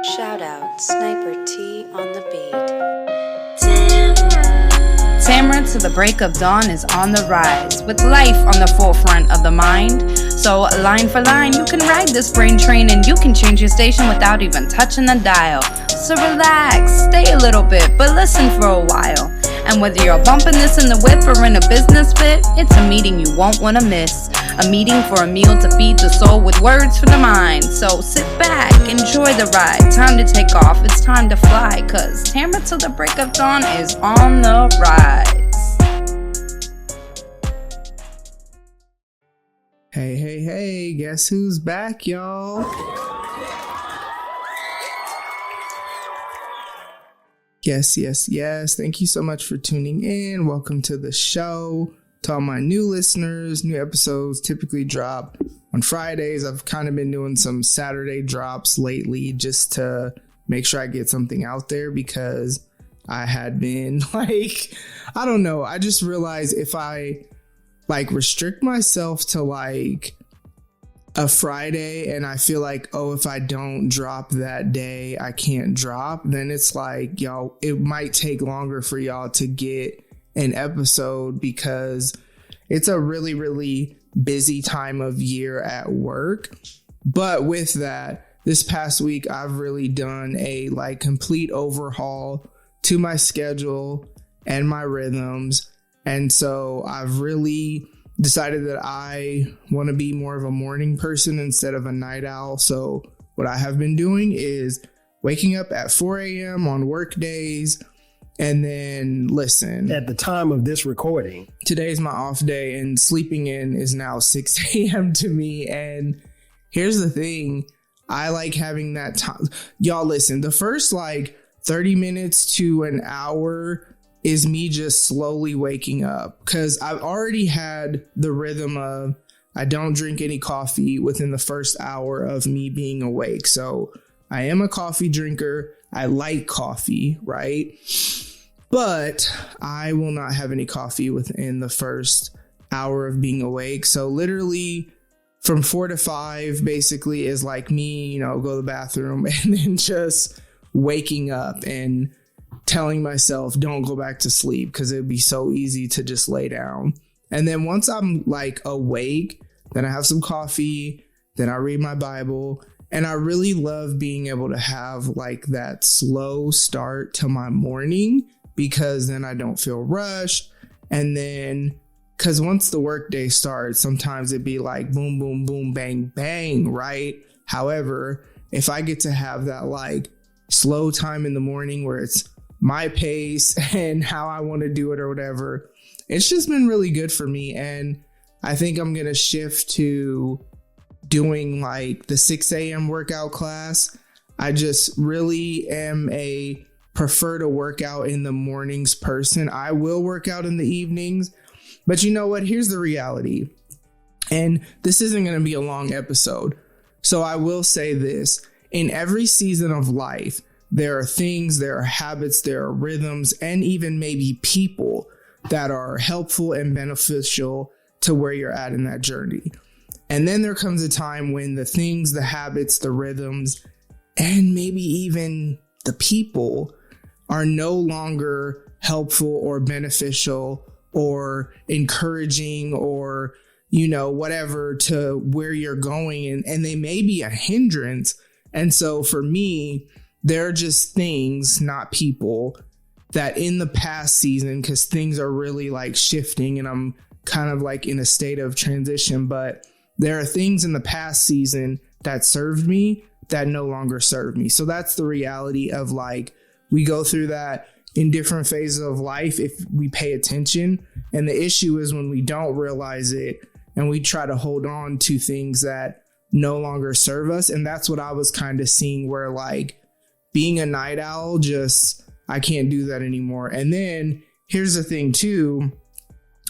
Shout out Sniper T on the beat. Tamara to the break of dawn is on the rise, with life on the forefront of the mind. So line for line, you can ride this brain train and you can change your station without even touching the dial. So relax, stay a little bit, but listen for a while. And whether you're bumping this in the whip or in a business fit, it's a meeting you won't want to miss. A meeting for a meal to feed the soul with words for the mind. So sit back, enjoy the ride. Time to take off, it's time to fly. Cause Tamara till the break of dawn is on the rise. Hey, guess who's back, y'all? Yes. Thank you so much for tuning in. Welcome to the show. To all my new listeners, new episodes typically drop on Fridays. I've kind of been doing some Saturday drops lately just to make sure I get something out there because I had been I don't know. I just realized if I restrict myself to a Friday and I feel like, if I don't drop that day, I can't drop, then it's y'all, it might take longer for y'all to get an episode because it's a really, really busy time of year at work. But with that, this past week, I've really done a complete overhaul to my schedule and my rhythms. And so I've really decided that I want to be more of a morning person instead of a night owl. So what I have been doing is waking up at 4 a.m. on work days. And then listen, at the time of this recording, today's my off day and sleeping in is now 6 a.m. to me. And here's the thing. I like having that time. Y'all listen, the first 30 minutes to an hour is me just slowly waking up because I've already had the rhythm of I don't drink any coffee within the first hour of me being awake. So I am a coffee drinker. I like coffee, right? But I will not have any coffee within the first hour of being awake. So literally from 4 to 5 basically is me, go to the bathroom and then just waking up and telling myself don't go back to sleep because it'd be so easy to just lay down. And then once I'm awake, then I have some coffee, then I read my Bible. And I really love being able to have that slow start to my morning because then I don't feel rushed. And then because once the workday starts, sometimes it'd be boom, boom, boom, bang, bang, right? However, if I get to have that slow time in the morning where it's my pace and how I want to do it or whatever, it's just been really good for me. And I think I'm going to shift to doing the 6 a.m. workout class. I just really am prefer to work out in the mornings person. I will work out in the evenings, but you know what? Here's the reality. And this isn't going to be a long episode. So I will say this. In every season of life, there are things, there are habits, there are rhythms, and even maybe people that are helpful and beneficial to where you're at in that journey. And then there comes a time when the things, the habits, the rhythms, and maybe even the people are no longer helpful or beneficial or encouraging or, whatever to where you're going. And they may be a hindrance. And so for me, there are just things, not people, that in the past season, because things are really shifting and I'm kind of in a state of transition, but there are things in the past season that served me that no longer serve me. So that's the reality of we go through that in different phases of life if we pay attention. And the issue is when we don't realize it and we try to hold on to things that no longer serve us. And that's what I was kind of seeing where being a night owl, I can't do that anymore. And then here's the thing too,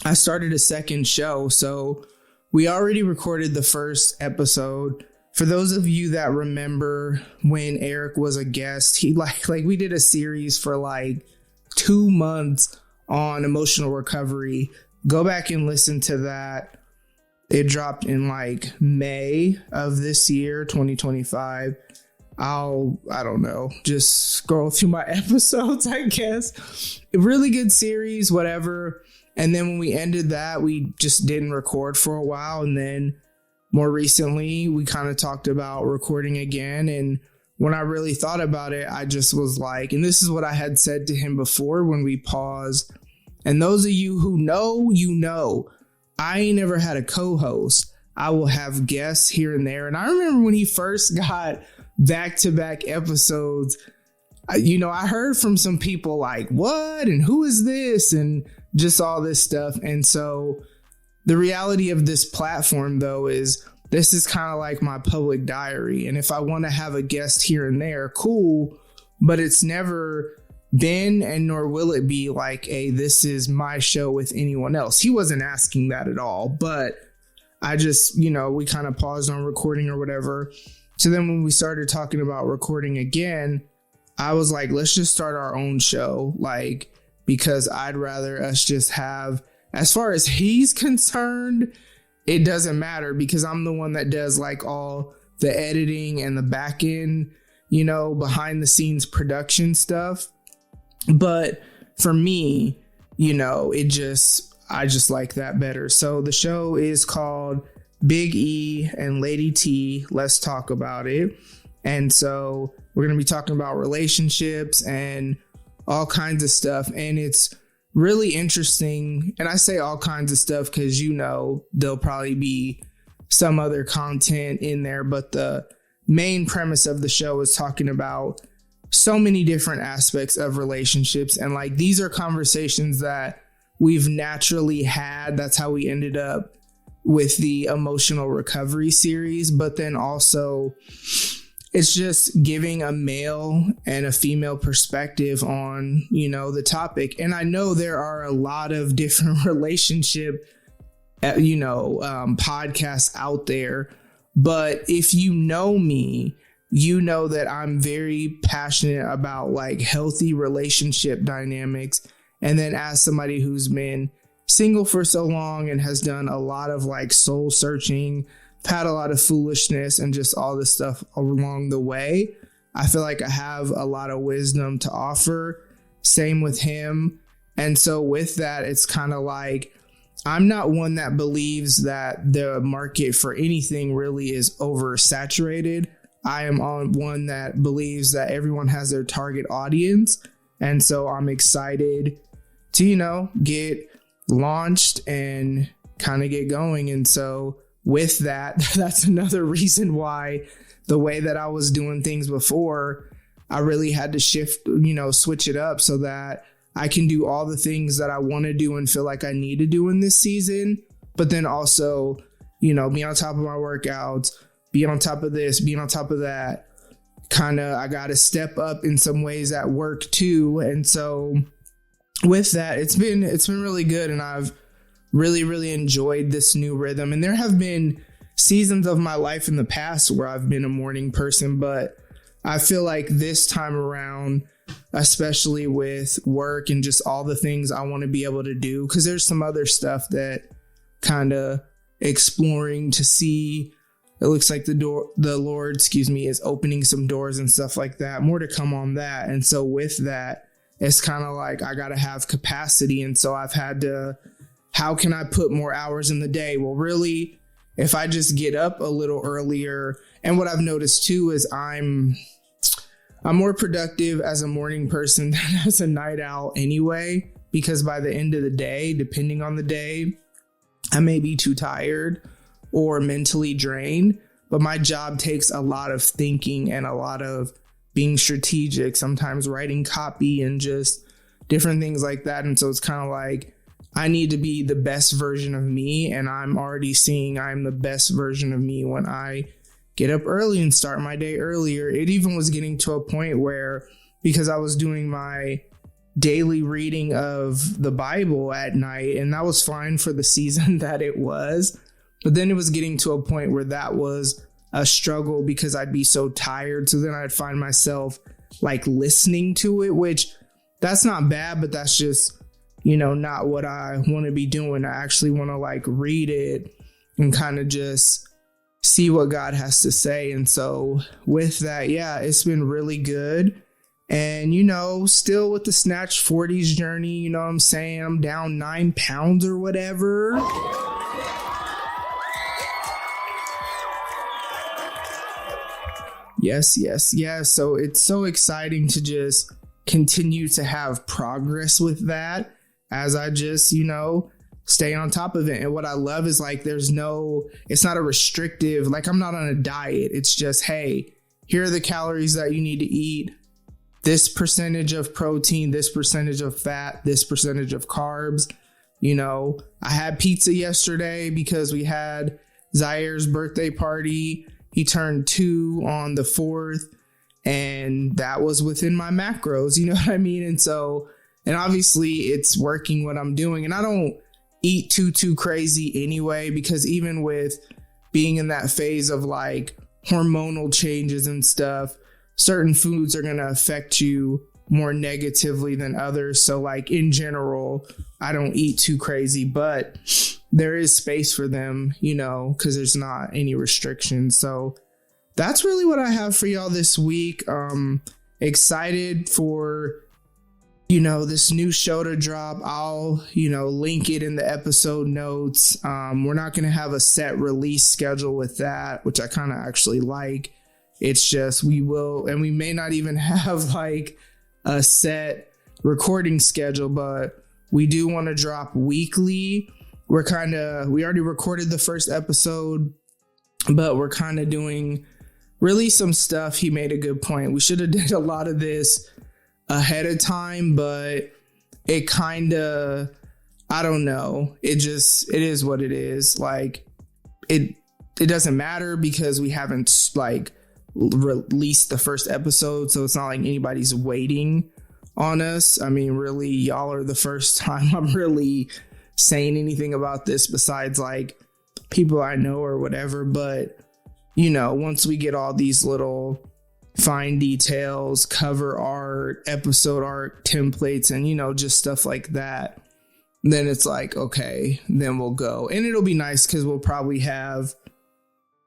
I started a second show. So we already recorded the first episode. For those of you that remember when Eric was a guest, he we did a series for 2 months on emotional recovery. Go back and listen to that. It dropped in May of this year, 2025. I don't know, just scroll through my episodes, I guess. A really good series, whatever. And then when we ended that, we just didn't record for a while. And then more recently, we kind of talked about recording again. And when I really thought about it, I just was like, and this is what I had said to him before when we paused. And those of you who know, you know, I ain't never had a co-host. I will have guests here and there. And I remember when he first got back-to-back episodes, I heard from some people like, what? And who is this? And just all this stuff. And so the reality of this platform, though, is this is kind of like my public diary. And if I want to have a guest here and there, cool. But it's never been, and nor will it be like, this is my show with anyone else. He wasn't asking that at all. But I just, we kind of paused on recording or whatever. So then when we started talking about recording again, I was like, let's just start our own show. Like, because I'd rather us just have, as far as he's concerned, it doesn't matter because I'm the one that does like all the editing and the back end, behind the scenes production stuff. But for me, I just like that better. So the show is called Big E and Lady T. Let's talk about it. And so we're going to be talking about relationships and all kinds of stuff. And it's really interesting. And I say all kinds of stuff because, there'll probably be some other content in there. But the main premise of the show is talking about so many different aspects of relationships. And like, these are conversations that we've naturally had. That's how we ended up with the emotional recovery series. But then also, it's just giving a male and a female perspective on, the topic. And I know there are a lot of different relationship, podcasts out there. But if you know me, you know that I'm very passionate about like healthy relationship dynamics. And then as somebody who's been single for so long and has done a lot of like soul searching, had a lot of foolishness and just all this stuff along the way, I feel like I have a lot of wisdom to offer. Same with him. And so with that, it's kind of like, I'm not one that believes that the market for anything really is oversaturated. I am on one that believes that everyone has their target audience. And so I'm excited to, get launched and kind of get going. And so with that, that's another reason why the way that I was doing things before, I really had to shift, switch it up so that I can do all the things that I want to do and feel like I need to do in this season. But then also, be on top of my workouts, be on top of this, be on top of that. I got to step up in some ways at work too. And so with that, it's been really good. And I've really, really enjoyed this new rhythm. And there have been seasons of my life in the past where I've been a morning person, but I feel like this time around, especially with work and just all the things I want to be able to do, because there's some other stuff that kind of exploring to see. It looks like the Lord, is opening some doors and stuff like that. More to come on that. And so with that, it's kind of like I got to have capacity. And so I've had to, how can I put more hours in the day? Well, really, if I just get up a little earlier, and what I've noticed too is I'm more productive as a morning person than as a night owl anyway, because by the end of the day, depending on the day, I may be too tired or mentally drained, but my job takes a lot of thinking and a lot of being strategic, sometimes writing copy and just different things like that. And so it's kind of like, I need to be the best version of me. And I'm already seeing I'm the best version of me when I get up early and start my day earlier. It even was getting to a point where, because I was doing my daily reading of the Bible at night, and that was fine for the season that it was. But then it was getting to a point where that was a struggle because I'd be so tired. So then I'd find myself like listening to it, which that's not bad, but that's just, not what I want to be doing. I actually want to like read it and kind of just see what God has to say. And so with that, yeah, it's been really good. And, still with the Snatch 40s journey, you know what I'm saying? I'm down 9 pounds or whatever. Yes. So it's so exciting to just continue to have progress with that as I just, stay on top of it. And what I love is like, it's not a restrictive, like I'm not on a diet. It's just, hey, here are the calories that you need to eat. This percentage of protein, this percentage of fat, this percentage of carbs. I had pizza yesterday because we had Zaire's birthday party. He turned 2 on the 4th, and that was within my macros. You know what I mean? And obviously it's working what I'm doing, and I don't eat too crazy anyway, because even with being in that phase of like hormonal changes and stuff, certain foods are going to affect you more negatively than others. So like in general, I don't eat too crazy, but there is space for them, because there's not any restrictions. So that's really what I have for y'all this week. Excited for this new show to drop. I'll, link it in the episode notes. We're not going to have a set release schedule with that, which I kind of actually like. It's just, we will, and we may not even have like a set recording schedule, but we do want to drop weekly. We already recorded the first episode, but we're kind of doing really some stuff. He made a good point. We should have did a lot of this ahead of time, but it kind of, I don't know. It is what it is. Like it doesn't matter because we haven't like released the first episode. So it's not like anybody's waiting on us. I mean, really, y'all are the first time I'm really saying anything about this besides like people I know or whatever. But, once we get all these little fine details, cover art, episode art, templates, and just stuff like that, then it's like, okay, then we'll go. And it'll be nice because we'll probably have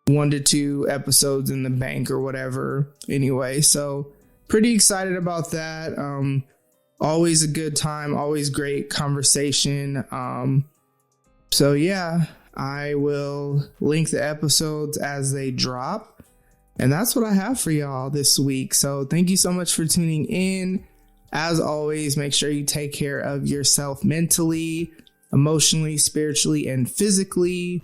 1 to 2 episodes in the bank or whatever anyway. So pretty excited about that. Always a good time, always great conversation. So yeah, I will link the episodes as they drop. And that's what I have for y'all this week. So thank you so much for tuning in. As always, make sure you take care of yourself mentally, emotionally, spiritually, and physically.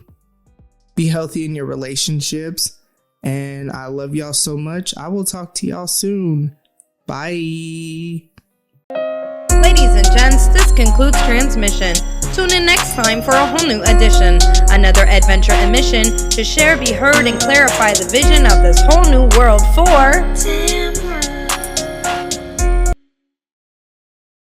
Be healthy in your relationships. And I love y'all so much. I will talk to y'all soon. Bye. Ladies and gents, this concludes transmission. Tune in next time for a whole new edition. Another adventure and mission to share, be heard, and clarify the vision of this whole new world for